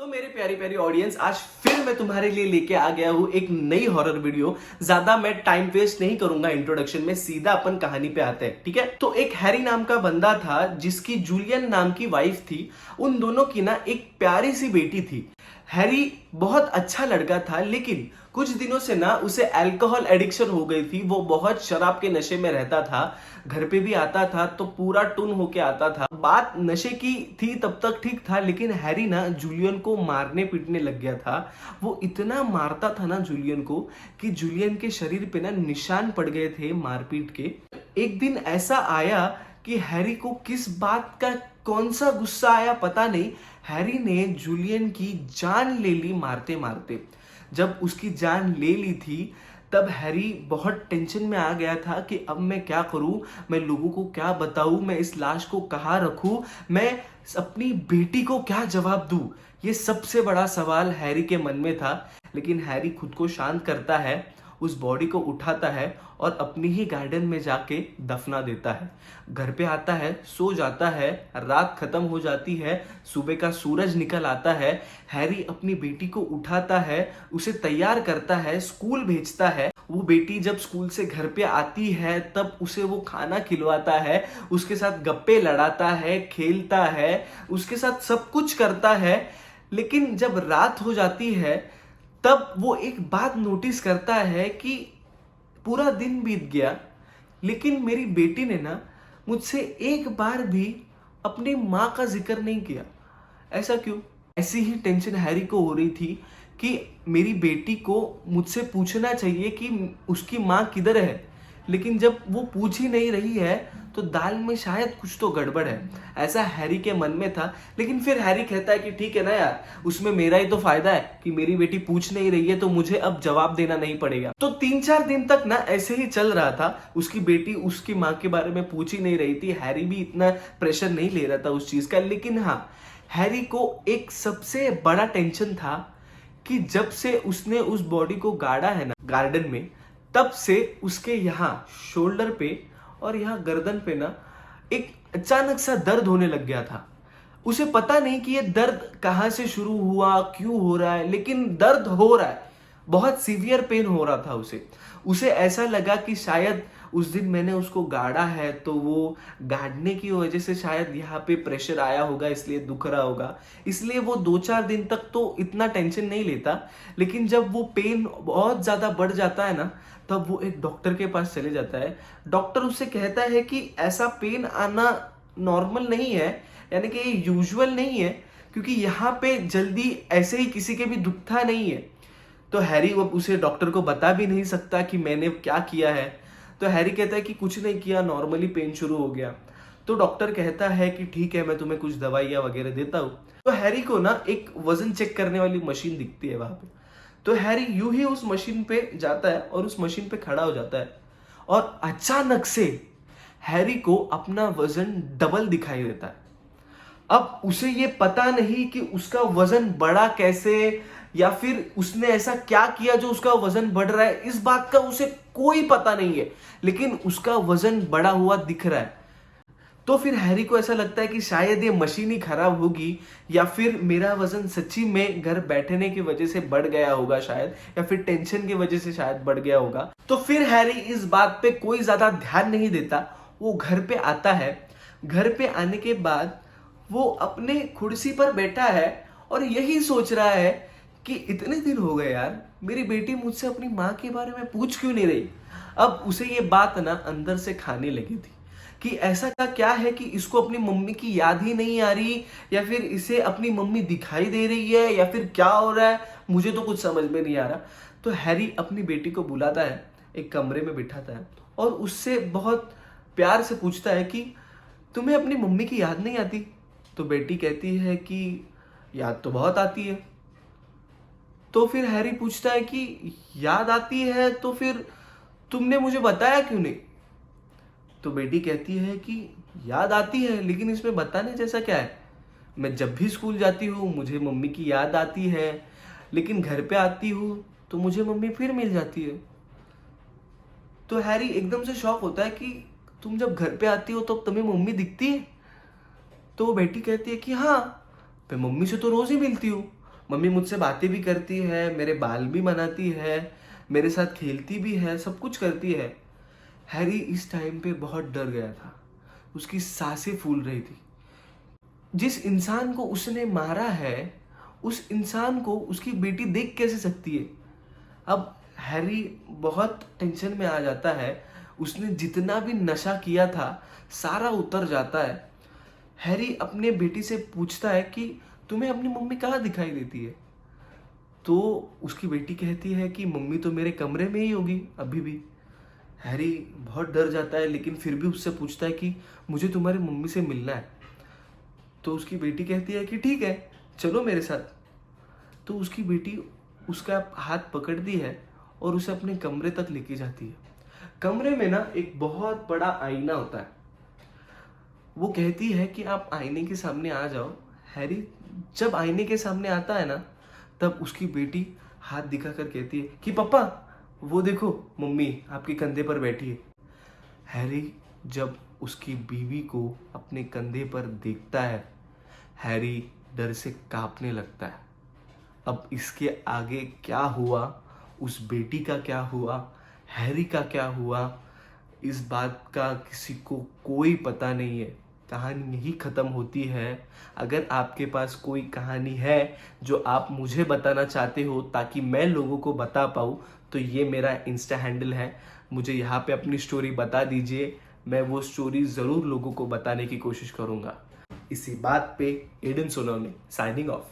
मेरे प्यारी प्यारी ऑडियंस, आज फिर मैं तुम्हारे लिए लेके आ गया हूँ एक नई हॉरर वीडियो। ज्यादा मैं टाइम वेस्ट नहीं करूंगा इंट्रोडक्शन में, सीधा अपन कहानी पे आते हैं। ठीक है, तो एक हैरी नाम का बंदा था जिसकी जूलियन नाम की वाइफ थी। उन दोनों की ना एक प्यारी सी बेटी थी। हैरी बहुत अच्छा लड़का था, लेकिन कुछ दिनों से ना उसे अल्कोहल एडिक्शन हो गई थी। वो बहुत शराब के नशे में रहता था, घर पे भी आता था तो पूरा टुन होके आता था। बात नशे की थी तब तक ठीक था, लेकिन हैरी ना जूलियन को मारने पीटने लग गया था। वो इतना मारता था ना जूलियन को कि जूलियन के शरीर पे ना निशान पड़ गए थे मारपीट के। एक दिन ऐसा आया कि हैरी को किस बात का कौन सा गुस्सा आया पता नहीं, हैरी ने जूलियन की जान ले ली मारते मारते। जब उसकी जान ले ली थी तब हैरी बहुत टेंशन में आ गया था कि अब मैं क्या करूं, मैं लोगों को क्या बताऊं, मैं इस लाश को कहाँ रखूं, मैं अपनी बेटी को क्या जवाब दूं। ये सबसे बड़ा सवाल हैरी के मन में था। लेकिन हैरी खुद को शांत करता है, उस बॉडी को उठाता है और अपनी ही गार्डन में जाके दफना देता है। घर पे आता है, सो जाता है, रात खत्म हो जाती है, सुबह का सूरज निकल आता है। हैरी अपनी बेटी को उठाता है, उसे तैयार करता है, स्कूल भेजता है। वो बेटी जब स्कूल से घर पे आती है तब उसे वो खाना खिलवाता है, उसके साथ गप्पे लड़ाता है, खेलता है, उसके साथ सब कुछ करता है। लेकिन जब रात हो जाती है तब वो एक बात नोटिस करता है कि पूरा दिन बीत गया, लेकिन मेरी बेटी ने ना मुझसे एक बार भी अपनी माँ का जिक्र नहीं किया। ऐसा क्यों? ऐसी ही टेंशन हैरी को हो रही थी कि मेरी बेटी को मुझसे पूछना चाहिए कि उसकी माँ किधर है, लेकिन जब वो पूछ ही नहीं रही है तो दाल में शायद कुछ तो गड़बड़ है। ऐसा हैरी के मन में था। लेकिन फिर हैरी कहता है कि ठीक है ना यार, उसमें मेरा ही तो फायदा है कि मेरी बेटी पूछ नहीं रही है तो मुझे अब जवाब देना नहीं पड़ेगा। तो 3-4 दिन तक ना ऐसे ही चल रहा था। उसकी बेटी उसकी माँ के बारे में पूछ ही नहीं रही थी। हैरी भी इतना प्रेशर नहीं ले रहा था उस चीज का। लेकिन हाँ, हैरी को एक सबसे बड़ा टेंशन था कि जब से उसने उस बॉडी को गाड़ा है ना गार्डन में, तब से उसके यहाँ शोल्डर पे और यहाँ गर्दन पे ना एक अचानक सा दर्द होने लग गया था। उसे पता नहीं कि ये दर्द कहाँ से शुरू हुआ, क्यों हो रहा है, लेकिन दर्द हो रहा है। बहुत सीवियर पेन हो रहा था उसे ऐसा लगा कि शायद उस दिन मैंने उसको गाड़ा है तो वो गाड़ने की वजह से शायद यहाँ पे प्रेशर आया होगा, इसलिए दुख रहा होगा। इसलिए वो 2-4 दिन तक तो इतना टेंशन नहीं लेता। लेकिन जब वो पेन बहुत ज्यादा बढ़ जाता है ना, तब वो एक डॉक्टर के पास चले जाता है। डॉक्टर उससे कहता है कि ऐसा पेन आना नॉर्मल नहीं है, यानी कि ये यूजुअल नहीं है, क्योंकि यहाँ पे जल्दी ऐसे ही किसी के भी दुखता नहीं है। तो हैरी वो उसे डॉक्टर को बता भी नहीं सकता कि मैंने क्या किया है। तो हैरी कहता है कि कुछ नहीं किया, नॉर्मली पेन शुरू हो गया। तो डॉक्टर कहता है कि ठीक है, मैं तुम्हें कुछ दवाइयाँ वगैरह देता हूँ। तो हैरी को ना एक वजन चेक करने वाली मशीन दिखती है वहां पे। तो हैरी यूं ही उस मशीन पे जाता है और उस मशीन पे खड़ा हो जाता है, और अचानक से हैरी को अपना वजन डबल दिखाई देता है। अब उसे ये पता नहीं कि उसका वजन बढ़ा कैसे, या फिर उसने ऐसा क्या किया जो उसका वजन बढ़ रहा है, इस बात का उसे कोई पता नहीं है। लेकिन उसका वजन बढ़ा हुआ दिख रहा है। तो फिर हैरी को ऐसा लगता है कि शायद ये मशीन ही खराब होगी, या फिर मेरा वजन सच्ची में घर बैठने की वजह से बढ़ गया होगा शायद, या फिर टेंशन की वजह से शायद बढ़ गया होगा। तो फिर हैरी इस बात पे कोई ज्यादा ध्यान नहीं देता। वो घर पे आता है। घर पे आने के बाद वो अपने कुर्सी पर बैठा है और यही सोच रहा है कि इतने दिन हो गए यार, मेरी बेटी मुझसे अपनी माँ के बारे में पूछ क्यों नहीं रही। अब उसे ये बात ना अंदर से खाने लगी थी कि ऐसा क्या है कि इसको अपनी मम्मी की याद ही नहीं आ रही, या फिर इसे अपनी मम्मी दिखाई दे रही है, या फिर क्या हो रहा है, मुझे तो कुछ समझ में नहीं आ रहा। तो हैरी अपनी बेटी को बुलाता है, एक कमरे में बिठाता है और उससे बहुत प्यार से पूछता है कि तुम्हें अपनी मम्मी की याद नहीं आती? तो बेटी कहती है कि याद तो बहुत आती है। तो फिर हैरी पूछता है कि याद आती है तो फिर तुमने मुझे बताया क्यों नहीं? तो बेटी कहती है कि याद आती है, लेकिन इसमें बताने जैसा क्या है? मैं जब भी स्कूल जाती हूँ मुझे मम्मी की याद आती है, लेकिन घर पे आती हूँ तो मुझे मम्मी फिर मिल जाती है। तो हैरी एकदम से शॉक होता है कि तुम जब घर पे आती हो तो तुम्हें मम्मी दिखती है? तो वो बेटी कहती है कि हाँ, मैं मम्मी से तो रोज ही मिलती हूँ। मम्मी मुझसे बातें भी करती है, मेरे बाल भी बनाती है, मेरे साथ खेलती भी है, सब कुछ करती है। हैरी इस टाइम पे बहुत डर गया था, उसकी सांसें फूल रही थी। जिस इंसान को उसने मारा है, उस इंसान को उसकी बेटी देख कैसे सकती है? अब हैरी बहुत टेंशन में आ जाता है। उसने जितना भी नशा किया था सारा उतर जाता है। हैरी अपने बेटी से पूछता है कि तुम्हें अपनी मम्मी कहाँ दिखाई देती है? तो उसकी बेटी कहती है कि मम्मी तो मेरे कमरे में ही होगी अभी भी। हैरी बहुत डर जाता है, लेकिन फिर भी उससे पूछता है कि मुझे तुम्हारी मम्मी से मिलना है। तो उसकी बेटी कहती है कि ठीक है, चलो मेरे साथ। तो उसकी बेटी उसका हाथ पकड़ती है और उसे अपने कमरे तक लेके जाती है। कमरे में ना एक बहुत बड़ा आईना होता है। वो कहती है कि आप आईने के सामने आ जाओ। हैरी जब आईने के सामने आता है ना, तब उसकी बेटी हाथ दिखाकर कहती है कि पापा वो देखो, मम्मी आपके कंधे पर बैठी है। हैरी जब उसकी बीवी को अपने कंधे पर देखता है, हैरी डर से कांपने लगता है। अब इसके आगे क्या हुआ, उस बेटी का क्या हुआ, हैरी का क्या हुआ, इस बात का किसी को कोई पता नहीं है। कहानी यही ख़त्म होती है। अगर आपके पास कोई कहानी है जो आप मुझे बताना चाहते हो ताकि मैं लोगों को बता पाऊँ, तो ये मेरा इंस्टा हैंडल है। मुझे यहाँ पे अपनी स्टोरी बता दीजिए, मैं वो स्टोरी ज़रूर लोगों को बताने की कोशिश करूँगा। इसी बात पे एडन सोलोने साइनिंग ऑफ।